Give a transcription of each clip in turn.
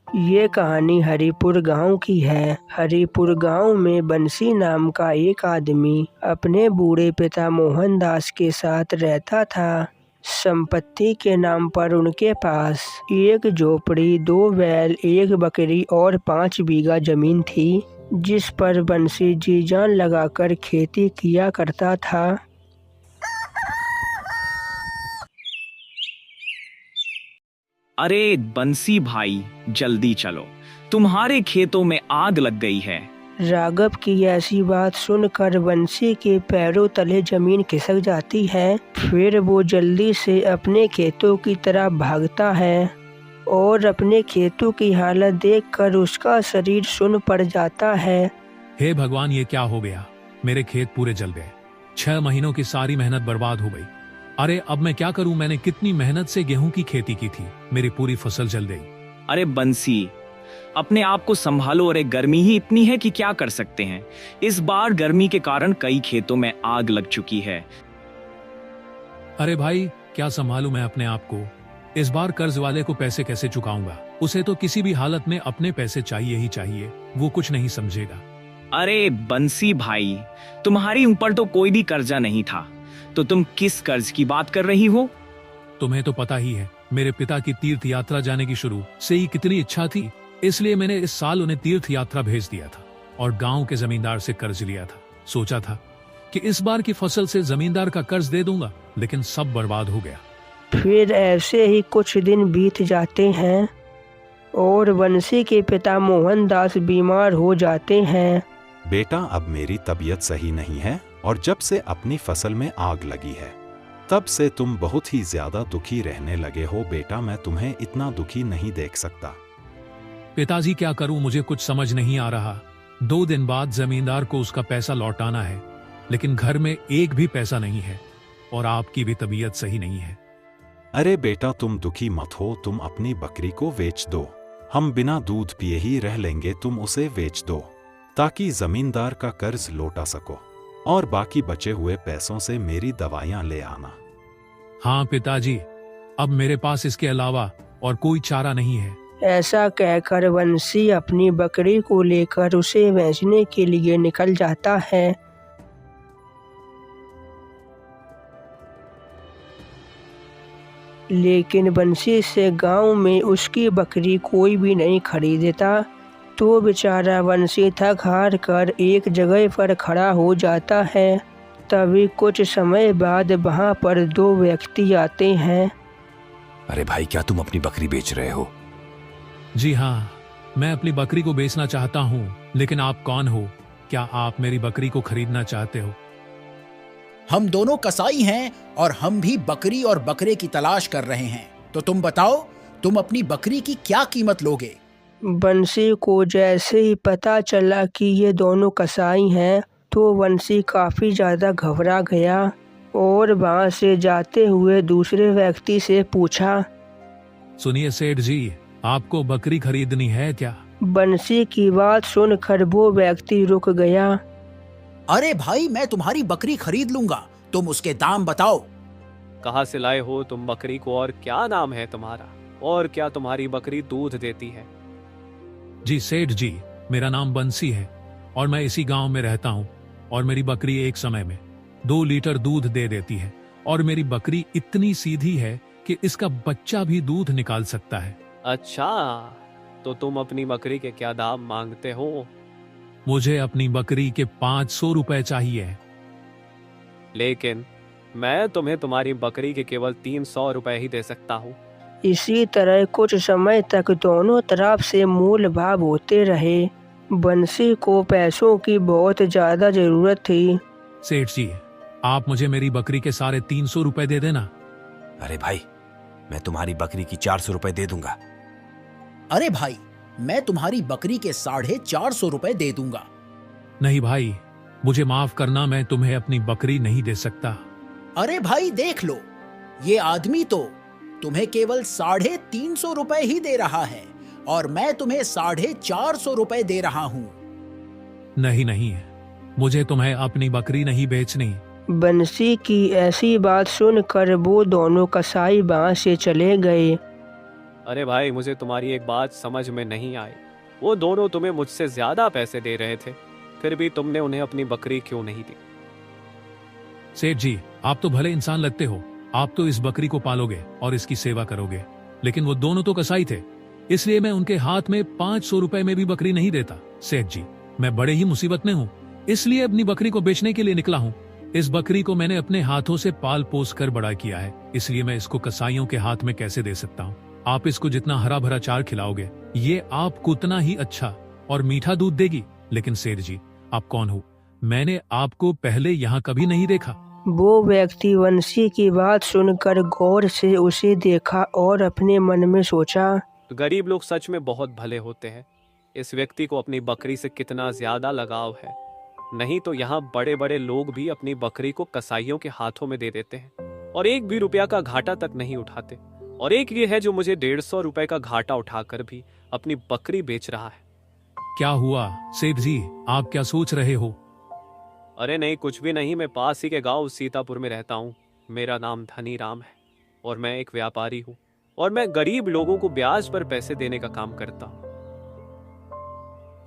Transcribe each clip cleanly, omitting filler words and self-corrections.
ये कहानी हरिपुर गांव की है। हरिपुर गांव में बंसी नाम का एक आदमी अपने बूढ़े पिता मोहनदास के साथ रहता था। संपत्ति के नाम पर उनके पास एक झोपड़ी, 2 बैल, 1 बकरी और 5 बीघा जमीन थी, जिस पर बंसी जी जान लगाकर खेती किया करता था। अरे बंसी भाई, जल्दी चलो, तुम्हारे खेतों में आग लग गई है। राघव की ऐसी बात सुनकर बंसी के पैरों तले जमीन खिसक जाती है। फिर वो जल्दी से अपने खेतों की तरफ भागता है और अपने खेतों की हालत देखकर उसका शरीर सुन्न पड़ जाता है। हे भगवान, ये क्या हो गया? मेरे खेत पूरे जल गए। 6 महीनों की सारी मेहनत बर्बाद हो गई। अरे अब मैं क्या करूं? मैंने कितनी मेहनत से गेहूं की खेती की थी, मेरी पूरी फसल जल गई। अरे बंसी, अपने आप को संभालो। अरे गर्मी ही इतनी है कि क्या कर सकते हैं। इस बार गर्मी के कारण कई खेतों में आग लग चुकी है। अरे भाई, क्या संभालूं मैं अपने आप को? इस बार कर्ज वाले को पैसे कैसे चुकाऊंगा? उसे तो किसी भी हालत में अपने पैसे चाहिए ही चाहिए। वो कुछ नहीं समझेगा। अरे बंसी भाई, तुम्हारी ऊपर तो कोई भी कर्जा नहीं था, तो तुम किस कर्ज की बात कर रही हो? तुम्हें तो पता ही है, मेरे पिता की तीर्थ यात्रा जाने की शुरू से ही कितनी इच्छा थी, इसलिए मैंने इस साल उन्हें तीर्थ यात्रा भेज दिया था और गांव के जमींदार से कर्ज लिया था। सोचा था कि इस बार की फसल से जमींदार का कर्ज दे दूंगा, लेकिन सब बर्बाद हो गया। फिर ऐसे ही कुछ दिन बीत जाते हैं और बंसी के पिता मोहनदास बीमार हो जाते हैं। बेटा, अब मेरी तबीयत सही नहीं है और जब से अपनी फसल में आग लगी है तब से तुम बहुत ही ज्यादा दुखी रहने लगे हो। बेटा, मैं तुम्हें इतना दुखी नहीं देख सकता। पिताजी, क्या करूं? मुझे कुछ समझ नहीं आ रहा। 2 दिन बाद जमींदार को उसका पैसा लौटाना है, लेकिन घर में एक भी पैसा नहीं है और आपकी भी तबीयत सही नहीं है। अरे बेटा, तुम दुखी मत हो। तुम अपनी बकरी को बेच दो, हम बिना दूध पिए ही रह लेंगे। तुम उसे बेच दो ताकि जमींदार का कर्ज लौटा सको और बाकी बचे हुए पैसों से मेरी दवाइयां ले आना। हाँ पिताजी, अब मेरे पास इसके अलावा और कोई चारा नहीं है। ऐसा कहकर बंसी अपनी बकरी को लेकर उसे बेचने के लिए निकल जाता है। लेकिन बंसी से गांव में उसकी बकरी कोई भी नहीं खरीदता, तो बेचारा बंसी थक हार कर एक जगह पर खड़ा हो जाता है। तभी कुछ समय बाद वहां पर 2 व्यक्ति आते हैं। अरे भाई, क्या तुम अपनी बकरी बेच रहे हो? जी हाँ, मैं अपनी बकरी को बेचना चाहता हूँ, लेकिन आप कौन हो? क्या आप मेरी बकरी को खरीदना चाहते हो? हम दोनों कसाई हैं और हम भी बकरी और बकरे की तलाश कर रहे हैं। तो तुम बताओ, तुम अपनी बकरी की क्या कीमत लोगे? बंसी को जैसे ही पता चला कि ये दोनों कसाई हैं, तो बंसी काफी ज्यादा घबरा गया और वहां से जाते हुए दूसरे व्यक्ति से पूछा, सुनिए सेठ जी, आपको बकरी खरीदनी है क्या? बंसी की बात सुनकर वो व्यक्ति रुक गया। अरे भाई, मैं तुम्हारी बकरी खरीद लूंगा, तुम उसके दाम बताओ। कहाँ से लाए हो तुम बकरी को और क्या नाम है तुम्हारा? और क्या तुम्हारी बकरी दूध देती है? जी सेठ जी, मेरा नाम बंसी है और मैं इसी गांव में रहता हूँ और मेरी बकरी एक समय में 2 लीटर दूध दे देती है और मेरी बकरी इतनी सीधी है कि इसका बच्चा भी दूध निकाल सकता है। अच्छा, तो तुम अपनी बकरी के क्या दाम मांगते हो? मुझे अपनी बकरी के 500 रुपए चाहिए। लेकिन मैं तुम्हें तुम्हारी बकरी के केवल 300 रुपए ही दे सकता हूँ। इसी तरह कुछ समय तक दोनों तरफ से मूल भाव होते रहे। बंसी को पैसों की बहुत ज्यादा जरूरत थी। सेठ जी, आप मुझे मेरी बकरी के सारे 300 रुपए दे देना। अरे भाई, मैं तुम्हारी बकरी की 400 रुपए दे दूंगा। अरे भाई, मैं तुम्हारी बकरी के 450 रुपए दे दूंगा। नहीं भाई, मुझे माफ करना, मैं तुम्हें अपनी बकरी नहीं दे सकता। अरे भाई देख लो, ये आदमी तो तुम्हें केवल 350 रुपए ही दे रहा है और मैं तुम्हें 450 रुपए दे रहा हूँ। नहीं नहीं, मुझे तुम्हें अपनी बकरी नहीं बेचनी। बंसी की ऐसी बात सुनकर वो दोनों कसाई वहां से चले गए। अरे भाई, मुझे तुम्हारी एक बात समझ में नहीं आई। वो दोनों तुम्हें मुझसे ज्यादा पैसे दे रहे थे, फिर भी तुमने उन्हें अपनी बकरी क्यों नहीं दी? सेठ जी, आप तो भले इंसान लगते हो। आप तो इस बकरी को पालोगे और इसकी सेवा करोगे, लेकिन वो दोनों तो कसाई थे, इसलिए मैं उनके हाथ में 500 रुपए में भी बकरी नहीं देता। सेठ जी, मैं बड़े ही मुसीबत में हूँ, इसलिए अपनी बकरी को बेचने के लिए निकला हूँ। इस बकरी को मैंने अपने हाथों से पाल पोस कर बड़ा किया है, इसलिए मैं इसको कसाईयों के हाथ में कैसे दे सकता हूँ। आप इसको जितना हरा भरा चार खिलाओगे, ये आपको उतना ही अच्छा और मीठा दूध देगी। लेकिन सेठ जी, आप कौन हो? मैंने आपको पहले यहाँ कभी नहीं देखा। वो व्यक्ति वंशी की बात सुनकर गौर से उसे देखा और अपने मन में सोचा, तो गरीब लोग सच में बहुत भले होते हैं। इस व्यक्ति को अपनी बकरी से कितना ज्यादा लगाव है। नहीं तो यहाँ बड़े बड़े लोग भी अपनी बकरी को कसाईयों के हाथों में दे देते हैं और एक भी रुपया का घाटा तक नहीं उठाते। और एक ये है जो मुझे 150 रुपए का घाटा उठाकर भी अपनी बकरी बेच रहा है। क्या हुआ सेठ जी, आप क्या सोच रहे हो? अरे नहीं, कुछ भी नहीं। मैं पास ही के गांव सीतापुर में रहता हूँ। मेरा नाम धनी राम है और मैं एक व्यापारी हूँ और मैं गरीब लोगों को ब्याज पर पैसे देने का काम करता हूँ।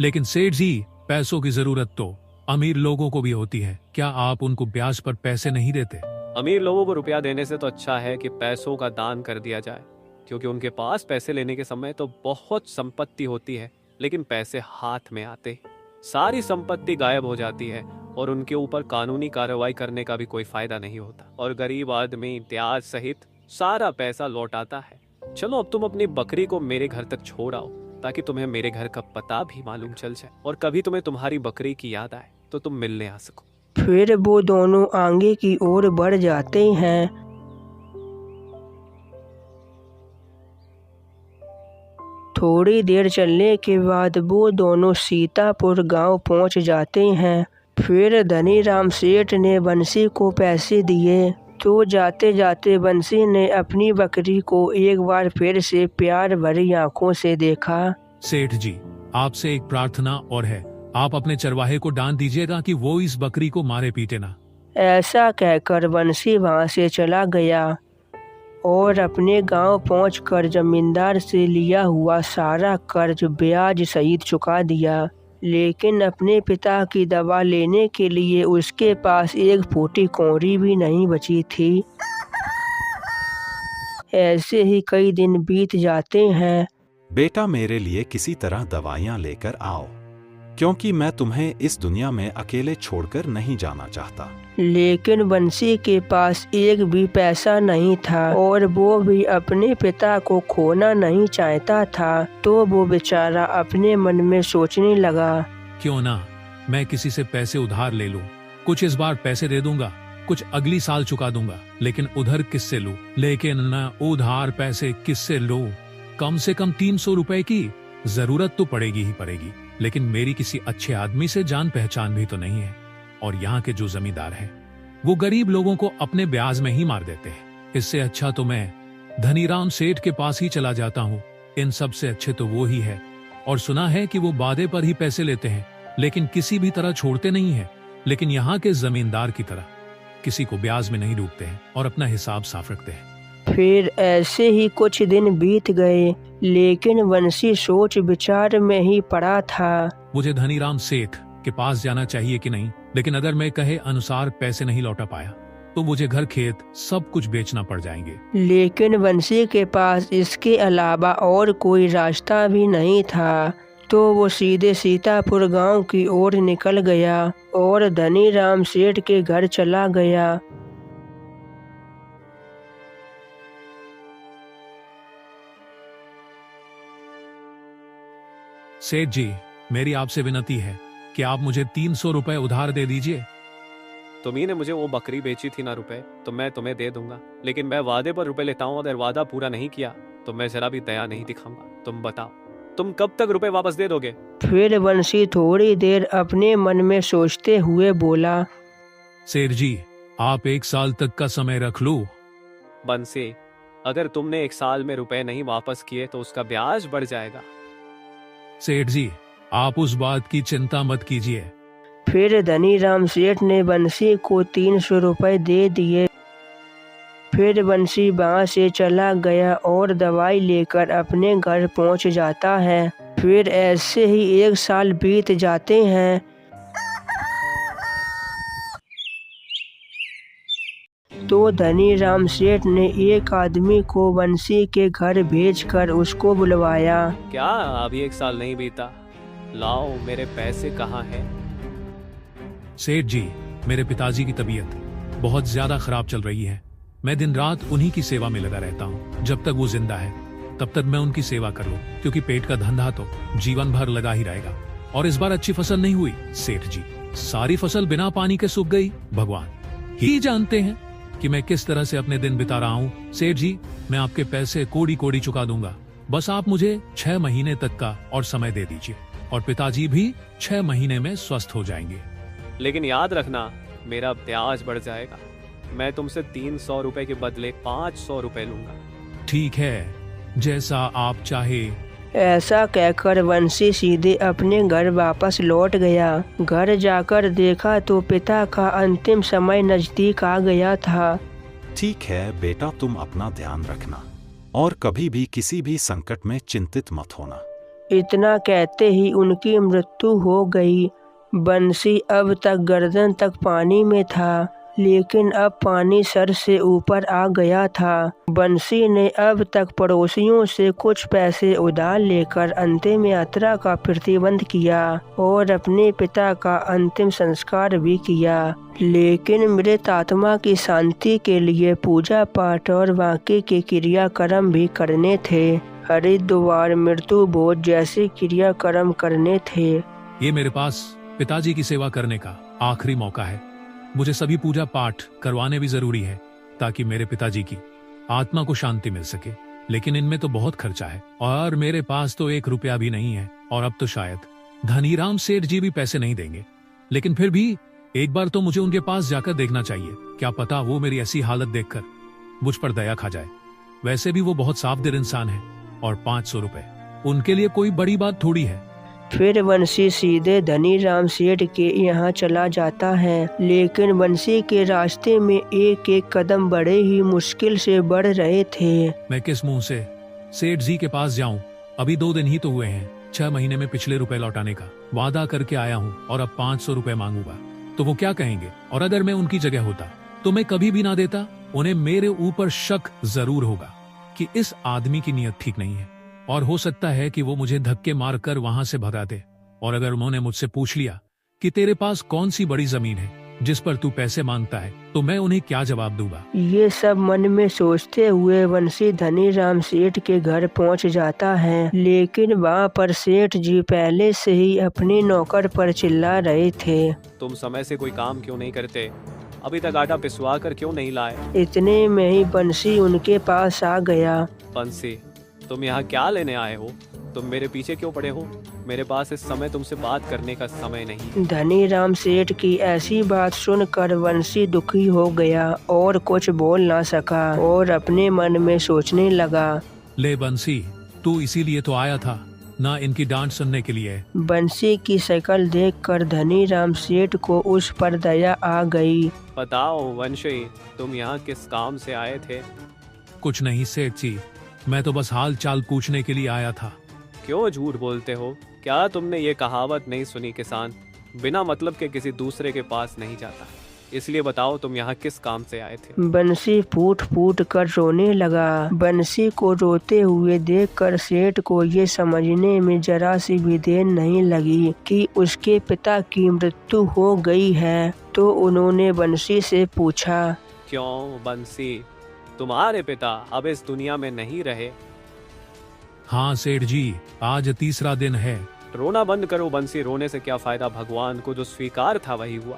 लेकिन सेठ जी, पैसों की जरूरत तो अमीर लोगों को भी होती है, क्या आप उनको ब्याज पर पैसे नहीं देते? अमीर लोगों को रुपया देने से तो अच्छा है कि पैसों का दान कर दिया जाए, क्योंकि उनके पास पैसे लेने के समय तो बहुत संपत्ति होती है, लेकिन पैसे हाथ में आते ही सारी संपत्ति गायब हो जाती है और उनके ऊपर कानूनी कार्रवाई करने का भी कोई फायदा नहीं होता और गरीब आदमी ब्याज सहित सारा पैसा लौटाता है। चलो अब तुम अपनी बकरी को मेरे घर तक छोड़ आओ, ताकि तुम्हें मेरे घर का पता भी मालूम चल जाए और कभी तुम्हें तुम्हारी बकरी की याद आए तो तुम मिलने आ सको। फिर वो दोनों आगे की ओर बढ़ जाते हैं। थोड़ी देर चलने के बाद वो दोनों सीतापुर गांव पहुंच जाते हैं। फिर धनीराम सेठ ने बंसी को पैसे दिए तो जाते जाते बंसी ने अपनी बकरी को एक बार फिर से प्यार भरी आंखों से देखा। सेठ जी, आपसे एक प्रार्थना और है, आप अपने चरवाहे को डांट दीजिएगा कि वो इस बकरी को मारे पीटे ना। ऐसा कहकर बंसी वहां से चला गया और अपने गांव पहुंचकर जमींदार से लिया हुआ सारा कर्ज ब्याज सहित चुका दिया। लेकिन अपने पिता की दवा लेने के लिए उसके पास एक फूटी कौड़ी भी नहीं बची थी। ऐसे ही कई दिन बीत जाते हैं। बेटा, मेरे लिए किसी तरह दवाइयाँ लेकर आओ, क्योंकि मैं तुम्हें इस दुनिया में अकेले छोड़कर नहीं जाना चाहता। लेकिन बंसी के पास एक भी पैसा नहीं था और वो भी अपने पिता को खोना नहीं चाहता था। तो वो बेचारा अपने मन में सोचने लगा, क्यों ना मैं किसी से पैसे उधार ले लूं। कुछ इस बार पैसे दे दूंगा, कुछ अगली साल चुका दूंगा, लेकिन उधर किससे लूं? लेकिन न उधार पैसे किससे लूं? कम से कम 300 रुपए की जरूरत तो पड़ेगी ही पड़ेगी, लेकिन मेरी किसी अच्छे आदमी से जान पहचान भी तो नहीं है और यहाँ के जो जमींदार हैं वो गरीब लोगों को अपने ब्याज में ही मार देते हैं। इससे अच्छा तो मैं धनीराम सेठ के पास ही चला जाता हूँ। इन सब से अच्छे तो वो ही है और सुना है कि वो वादे पर ही पैसे लेते हैं, लेकिन किसी भी तरह छोड़ते नहीं है। लेकिन यहाँ के जमींदार की तरह किसी को ब्याज में नहीं डूबते हैं और अपना हिसाब साफ रखते हैं। फिर ऐसे ही कुछ दिन बीत गए, लेकिन बंसी सोच विचार में ही पड़ा था। मुझे धनीराम सेठ के पास जाना चाहिए कि नहीं, लेकिन अगर मैं कहे अनुसार पैसे नहीं लौटा पाया तो मुझे घर खेत सब कुछ बेचना पड़ जाएंगे। लेकिन बंसी के पास इसके अलावा और कोई रास्ता भी नहीं था। तो वो सीधे सीतापुर गांव की ओर निकल गया और धनीराम सेठ के घर चला गया। सेठ जी, मेरी आपसे विनती है कि आप मुझे 300 रुपए उधार दे दीजिए। तुम्ही ने मुझे वो बकरी बेची थी ना रुपए, तो मैं तुम्हें दे दूंगा, लेकिन मैं वादे पर रुपए लेता हूँ। अगर वादा पूरा नहीं किया तो मैं जरा भी दया नहीं दिखाऊंगा। तुम बताओ, तुम कब तक रुपए वापस दे दोगे? फिर बंसी थोड़ी देर अपने मन में सोचते हुए बोला, सेठ जी, आप 1 साल तक का समय रख लो। बंसी, अगर तुमने 1 साल में रुपए नहीं वापस किए तो उसका ब्याज बढ़ जाएगा। सेठ जी, आप उस बात की चिंता मत कीजिए। फिर धनीराम सेठ ने बंसी को 300 रुपए दे दिए। फिर बंसी वहाँ से चला गया और दवाई लेकर अपने घर पहुँच जाता है। फिर ऐसे ही 1 साल बीत जाते हैं। तो धनी राम सेठ ने एक आदमी को बंसी के घर भेजकर उसको बुलवाया। क्या अभी 1 साल नहीं बीता? लाओ, मेरे पैसे कहाँ हैं? सेठ जी, मेरे पिताजी की तबीयत बहुत ज्यादा खराब चल रही है। मैं दिन रात उन्हीं की सेवा में लगा रहता हूँ। जब तक वो जिंदा है तब तक मैं उनकी सेवा कर लूं, क्योंकि पेट का धंधा तो जीवन भर लगा ही रहेगा। और इस बार अच्छी फसल नहीं हुई सेठ जी, सारी फसल बिना पानी के सूख गई। भगवान ही जानते हैं कि मैं किस तरह से अपने दिन बिता रहा हूँ। सेठ जी, मैं आपके पैसे कोड़ी कोड़ी चुका दूंगा, बस आप मुझे 6 महीने तक का और समय दे दीजिए, और पिताजी भी 6 महीने में स्वस्थ हो जाएंगे। लेकिन याद रखना, मेरा ब्याज बढ़ जाएगा। मैं तुमसे 300 रुपए के बदले 500 रुपए लूंगा। ठीक है, जैसा आप चाहे। ऐसा कहकर बंसी सीधे अपने घर वापस लौट गया। घर जाकर देखा तो पिता का अंतिम समय नजदीक आ गया था। ठीक है बेटा, तुम अपना ध्यान रखना और कभी भी किसी भी संकट में चिंतित मत होना। इतना कहते ही उनकी मृत्यु हो गई। बंसी अब तक गर्दन तक पानी में था, लेकिन अब पानी सर से ऊपर आ गया था। बंसी ने अब तक पड़ोसियों से कुछ पैसे उधार लेकर अंतिम यात्रा का प्रतिबंध किया और अपने पिता का अंतिम संस्कार भी किया। लेकिन मृत आत्मा की शांति के लिए पूजा पाठ और बाकी के क्रियाक्रम भी करने थे। हरिद्वार, मृत्यु भोज जैसे क्रियाक्रम करने थे। ये मेरे पास पिताजी की सेवा करने का आखिरी मौका है। मुझे सभी पूजा पाठ करवाने भी जरूरी है, ताकि मेरे पिताजी की आत्मा को शांति मिल सके। लेकिन इनमें तो बहुत खर्चा है और मेरे पास तो 1 रुपया भी नहीं है, और अब तो शायद धनीराम सेठ जी भी पैसे नहीं देंगे। लेकिन फिर भी एक बार तो मुझे उनके पास जाकर देखना चाहिए। क्या पता वो मेरी ऐसी हालत देखकर मुझ पर दया खा जाए। वैसे भी वो बहुत साफ दिल इंसान है, और 500 रुपए उनके लिए कोई बड़ी बात थोड़ी है। फिर बंसी सीधे धनी राम सेठ के यहाँ चला जाता है। लेकिन बंसी के रास्ते में एक एक कदम बड़े ही मुश्किल से बढ़ रहे थे। मैं किस मुंह से सेठ जी के पास जाऊं? अभी 2 दिन ही तो हुए हैं। 6 महीने में पिछले रुपए लौटाने का वादा करके आया हूं, और अब 500 रुपए मांगूंगा तो वो क्या कहेंगे? और अगर मैं उनकी जगह होता तो मैं कभी भी ना देता। उन्हें मेरे ऊपर शक जरूर होगा कि इस आदमी की नीयत ठीक नहीं है, और हो सकता है कि वो मुझे धक्के मारकर वहां से भगा दे। और अगर उन्होंने मुझसे पूछ लिया कि तेरे पास कौन सी बड़ी जमीन है जिस पर तू पैसे मांगता है, तो मैं उन्हें क्या जवाब दूंगा? ये सब मन में सोचते हुए बंसी धनी राम सेठ के घर पहुंच जाता है। लेकिन वहाँ पर सेठ जी पहले से ही अपने नौकर पर चिल्ला रहे थे। तुम समय से कोई काम क्यों नहीं करते? अभी तक आटा पिसवा कर क्यों नहीं लाए? इतने में ही बंसी उनके पास आ गया। बंसी, तुम यहाँ क्या लेने आए हो? तुम मेरे पीछे क्यों पड़े हो? मेरे पास इस समय तुमसे बात करने का समय नहीं। धनी राम सेठ की ऐसी बात सुनकर बंसी दुखी हो गया और कुछ बोल ना सका, और अपने मन में सोचने लगा। ले बंसी, तू इसीलिए तो आया था ना, इनकी डांट सुनने के लिए। बंसी की शक्ल देखकर धनी राम सेठ को उस पर दया आ गई। बताओ वंशी, तुम यहाँ किस काम से आए थे? कुछ नहीं सेठ जी, मैं तो बस हाल चाल पूछने के लिए आया था। क्यों झूठ बोलते हो? क्या तुमने ये कहावत नहीं सुनी, किसान बिना मतलब के किसी दूसरे के पास नहीं जाता? इसलिए बताओ तुम यहाँ किस काम से आए थे? बंसी फूट फूट कर रोने लगा। बंसी को रोते हुए देखकर सेठ को ये समझने में जरा सी भी देर नहीं लगी कि उसके पिता की मृत्यु हो गई है। तो उन्होंने बंसी से पूछा, क्यों बंसी, तुम्हारे पिता अब इस दुनिया में नहीं रहे? हाँ सेठ जी, आज तीसरा दिन है। रोना बंद करो बंसी, रोने से क्या फायदा? भगवान को जो स्वीकार था वही हुआ।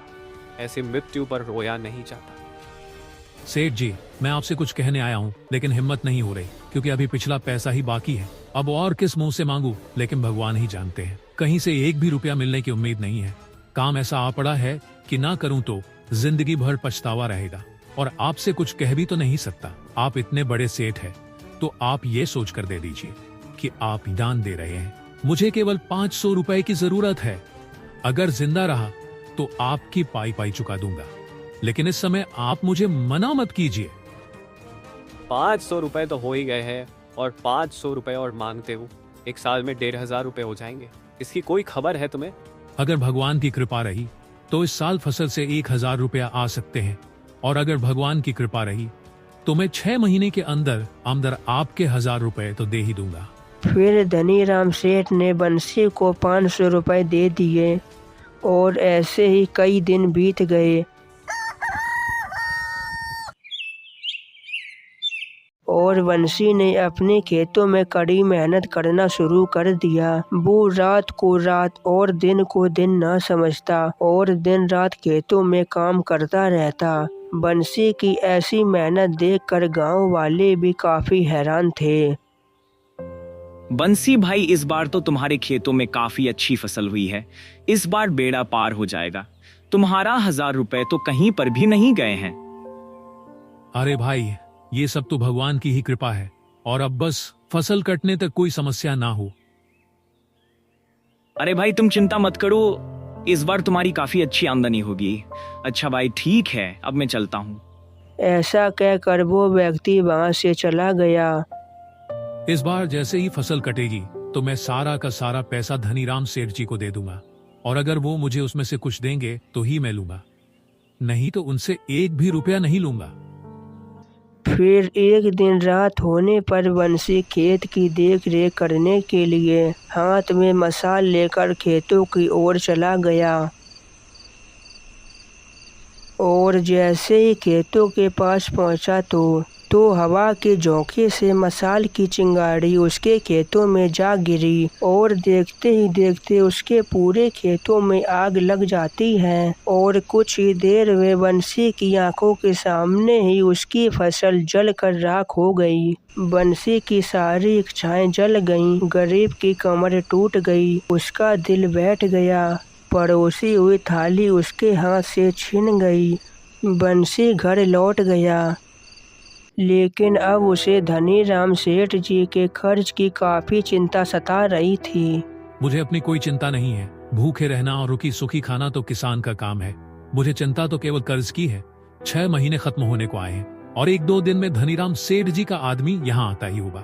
ऐसी मृत्यु पर रोया नहीं जाता। सेठ जी, मैं आपसे कुछ कहने आया हूँ, लेकिन हिम्मत नहीं हो रही, क्योंकि अभी पिछला पैसा ही बाकी है। अब और किस मुंह से मांगू? लेकिन भगवान ही जानते हैं, कहीं से 1 भी रुपया मिलने की उम्मीद नहीं है। काम ऐसा आ पड़ा है कि ना करूँ तो जिंदगी भर पछतावा रहेगा। और आपसे कुछ कह भी तो नहीं सकता। आप इतने बड़े सेठ हैं, तो आप ये सोच कर दे दीजिए कि आप दान दे रहे हैं। मुझे केवल 500 रुपए की जरूरत है। अगर जिंदा रहा तो आपकी पाई पाई चुका दूंगा, लेकिन इस समय आप मुझे मना मत कीजिए। 500 रुपए तो हो ही गए हैं और 500 रुपए और मांगते हो। एक साल में 1500 रुपए हो जाएंगे। इसकी कोई खबर है तुम्हें? अगर भगवान की कृपा रही तो इस साल फसल से 1000 रुपया आ सकते हैं, और अगर भगवान की कृपा रही तो मैं 6 महीने के अंदर आपके 1000 रुपए तो दे ही दूंगा। फिर धनीराम सेठ ने बंसी को 500 रुपए दे दिए और ऐसे ही कई दिन बीत गए और बंसी ने अपने खेतों में कड़ी मेहनत करना शुरू कर दिया। वो रात को रात और दिन को दिन न समझता और दिन रात खेतों में काम करता रहता। बंसी की ऐसी मेहनत देखकर गांव वाले भी काफी हैरान थे। बंसी भाई, इस बार तो तुम्हारे खेतों में काफी अच्छी फसल हुई है। इस बार बेड़ा पार हो जाएगा। तुम्हारा 1000 रुपए तो कहीं पर भी नहीं गए हैं। अरे भाई, ये सब तो भगवान की ही कृपा है, और अब बस फसल कटने तक कोई समस्या ना हो। अरे भाई, तुम चिंता मत करो, इस बार तुम्हारी काफी अच्छी आमदनी होगी। अच्छा भाई, ठीक है, अब मैं चलता हूँ। ऐसा कहकर वो व्यक्ति वहां से चला गया। इस बार जैसे ही फसल कटेगी तो मैं सारा का सारा पैसा धनीराम सेठ जी को दे दूंगा, और अगर वो मुझे उसमें से कुछ देंगे तो ही मैं लूंगा, नहीं तो उनसे 1 भी रुपया नहीं लूंगा। फिर एक दिन रात होने पर बंसी खेत की देख रेख करने के लिए हाथ में मशाल लेकर खेतों की ओर चला गया और जैसे ही खेतों के पास पहुंचा तो हवा के झोंके से मशाल की चिंगारी उसके खेतों में जा गिरी और देखते ही देखते उसके पूरे खेतों में आग लग जाती है और कुछ ही देर में बंसी की आंखों के सामने ही उसकी फसल जलकर राख हो गई। बंसी की सारी इच्छाएं जल गईं, गरीब की कमर टूट गई, उसका दिल बैठ गया, पड़ोसी हुई थाली उसके हाथ से छिन गई। बंसी घर लौट गया, लेकिन अब उसे धनीराम सेठ जी के खर्च की काफी चिंता सता रही थी। मुझे अपनी कोई चिंता नहीं है। भूखे रहना और रुकी सुखी खाना तो किसान का काम है। मुझे चिंता तो केवल कर्ज की है। 6 महीने खत्म होने को आए हैं और 1-2 दिन में धनीराम सेठ जी का आदमी यहाँ आता ही होगा,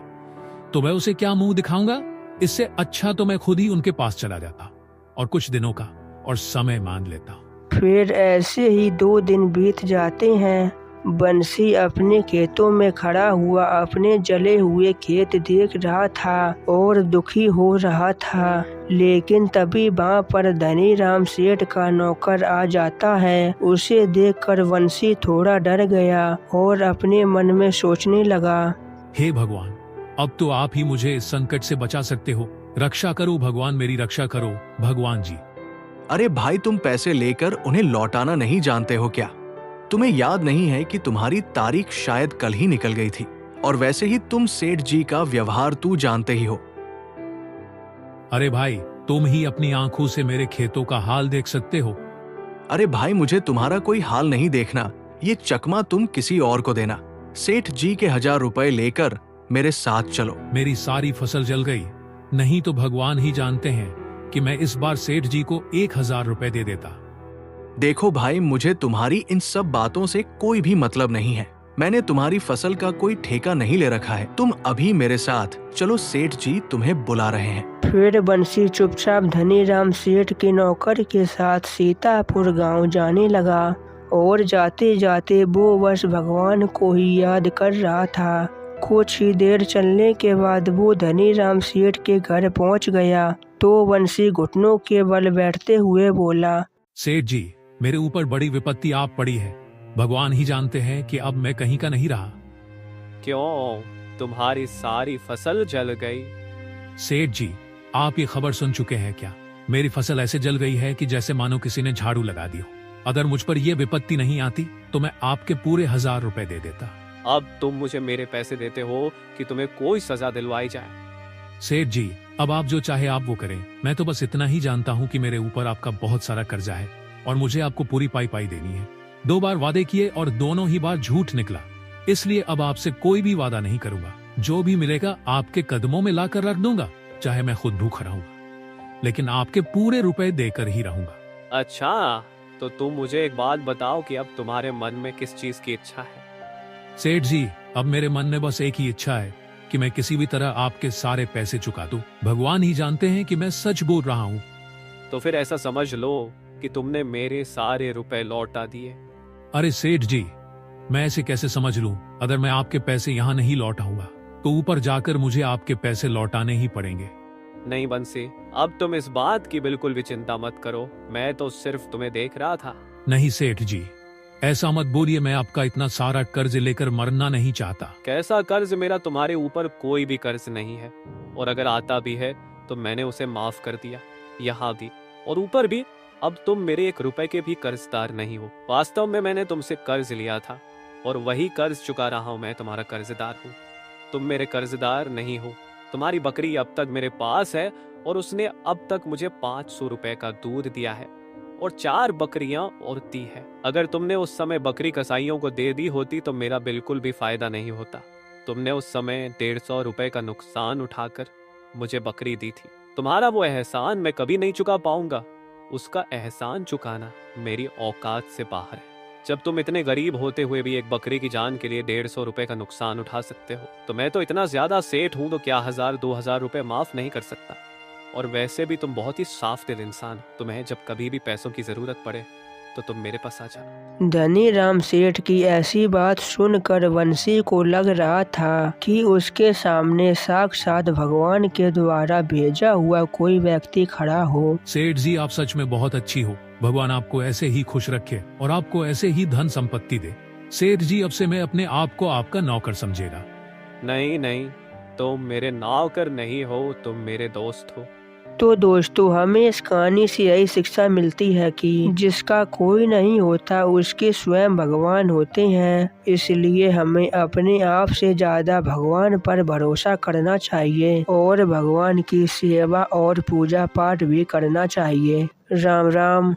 तो मैं उसे क्या मुंह दिखाऊंगा। इससे अच्छा तो मैं खुद ही उनके पास चला जाता और कुछ दिनों का और समय मान लेता। फिर ऐसे ही 2 दिन बीत जाते हैं। बंसी अपने खेतों में खड़ा हुआ अपने जले हुए खेत देख रहा था और दुखी हो रहा था, लेकिन तभी वहाँ पर धनीराम सेठ का नौकर आ जाता है। उसे देखकर बंसी थोड़ा डर गया और अपने मन में सोचने लगा, हे भगवान, अब तो आप ही मुझे इस संकट से बचा सकते हो। रक्षा करो भगवान, मेरी रक्षा करो भगवान जी। अरे भाई, तुम पैसे लेकर उन्हें लौटाना नहीं जानते हो क्या? तुम्हें याद नहीं है कि तुम्हारी तारीख शायद कल ही निकल गई थी, और वैसे ही तुम सेठ जी का व्यवहार तू जानते ही हो। अरे भाई, तुम ही अपनी आंखों से मेरे खेतों का हाल देख सकते हो। अरे भाई, मुझे तुम्हारा कोई हाल नहीं देखना, ये चकमा तुम किसी और को देना। सेठ जी के 1000 रुपए लेकर मेरे साथ चलो। मेरी सारी फसल जल गई, नहीं तो भगवान ही जानते हैं कि मैं इस बार सेठ जी को 1000 रुपए दे देता। देखो भाई, मुझे तुम्हारी इन सब बातों से कोई भी मतलब नहीं है। मैंने तुम्हारी फसल का कोई ठेका नहीं ले रखा है। तुम अभी मेरे साथ चलो, सेठ जी तुम्हें बुला रहे हैं। फिर बंसी चुपचाप धनीराम सेठ के नौकर के साथ सीतापुर गांव जाने लगा और जाते जाते वो बस भगवान को ही याद कर रहा था। कुछ ही देर चलने के बाद वो धनीराम सेठ के घर पहुंच गया तो बंसी घुटनों के बल बैठते हुए बोला, सेठ जी, मेरे ऊपर बड़ी विपत्ति आप पड़ी है। भगवान ही जानते हैं कि अब मैं कहीं का नहीं रहा। क्यों? तुम्हारी सारी फसल जल गई? सेठ जी, आप ये खबर सुन चुके हैं क्या? मेरी फसल ऐसे जल गई है कि जैसे मानो किसी ने झाड़ू लगा दी हो। अगर मुझ पर यह विपत्ति नहीं आती तो मैं आपके पूरे 1000 रुपए दे देता। अब तुम मुझे मेरे पैसे देते हो कि तुम्हें कोई सजा दिलवाई जाए? सेठ जी, अब आप जो चाहे आप वो करें। मैं तो बस इतना ही जानता हूँ कि मेरे ऊपर आपका बहुत सारा कर्जा है और मुझे आपको पूरी पाई देनी है। 2 बार वादे किए और दोनों ही बार झूठ निकला, इसलिए अब आपसे कोई भी वादा नहीं करूंगा। जो भी मिलेगा आपके कदमों में लाकर रख दूंगा, चाहे मैं खुद भूखा रहूंगा, लेकिन आपके पूरे रुपए देकर ही रहूंगा। अच्छा, तो तुम मुझे एक बात बताओ कि अब तुम्हारे मन में किस चीज की इच्छा है? सेठ जी, अब मेरे मन में बस एक ही इच्छा है कि मैं किसी भी तरह आपके सारे पैसे चुका दूं। भगवान ही जानते हैं कि मैं सच बोल रहा हूँ। तो फिर ऐसा समझ लो कि तुमने मेरे सारे रुपए लौटा दिए। अरे सेठ जी, मैं ऐसे कैसे समझ लूं? अगर मैं आपके पैसे यहाँ नहीं लौटाऊंगा तो ऊपर जाकर मुझे आपके पैसे लौटाने ही पड़ेंगे। नहीं बंसी, अब तुम इस बात की बिल्कुल भी चिंता मत करो, मैं तो सिर्फ तुम्हें देख रहा था। नहीं सेठ जी, ऐसा मत बोलिए। मैं आपका इतना सारा कर्ज लेकर मरना नहीं चाहता। कैसा कर्ज? मेरा तुम्हारे ऊपर कोई भी कर्ज नहीं है, और अगर आता भी है तो मैंने उसे माफ कर दिया। यहाँ भी और ऊपर भी अब तुम मेरे 1 रुपए के भी कर्जदार नहीं हो। वास्तव में मैंने तुमसे कर्ज लिया था और वही कर्ज चुका रहा हूँ। मैं तुम्हारा कर्जदार हूँ, तुम मेरे कर्जदार नहीं हो। तुम्हारी बकरी अब तक मेरे पास है और उसने अब तक मुझे 500 रुपए का दूध दिया है और 4 बकरियां और दी है। अगर तुमने उस समय बकरी कसाईयों को दे दी होती तो मेरा बिल्कुल भी फायदा नहीं होता। तुमने उस समय 150 रुपए का नुकसान उठाकर मुझे बकरी दी थी। तुम्हारा वो एहसान मैं कभी नहीं चुका पाऊंगा। उसका एहसान चुकाना मेरी औकात से बाहर है। जब तुम इतने गरीब होते हुए भी एक बकरी की जान के लिए 150 रुपए का नुकसान उठा सकते हो, तो मैं तो इतना ज्यादा सेठ हूं तो क्या 1000-2000 रुपए माफ नहीं कर सकता। और वैसे भी तुम बहुत ही साफ दिल इंसान हो। तुम्हें जब कभी भी पैसों की जरूरत पड़े तो तुम मेरे पास आ जाना। धनी राम सेठ की ऐसी बात सुनकर बंसी को लग रहा था कि उसके सामने साक्षात भगवान के द्वारा भेजा हुआ कोई व्यक्ति खड़ा हो। सेठ जी, आप सच में बहुत अच्छी हो। भगवान आपको ऐसे ही खुश रखे और आपको ऐसे ही धन संपत्ति दे। सेठ जी, अब से मैं अपने आप को आपका नौकर समझेगा। नहीं नहीं, तुम मेरे नौकर नहीं हो, तुम मेरे दोस्त हो। तो दोस्तों, हमें इस कहानी से यही शिक्षा मिलती है कि जिसका कोई नहीं होता उसके स्वयं भगवान होते हैं। इसलिए हमें अपने आप से ज्यादा भगवान पर भरोसा करना चाहिए और भगवान की सेवा और पूजा पाठ भी करना चाहिए। राम राम।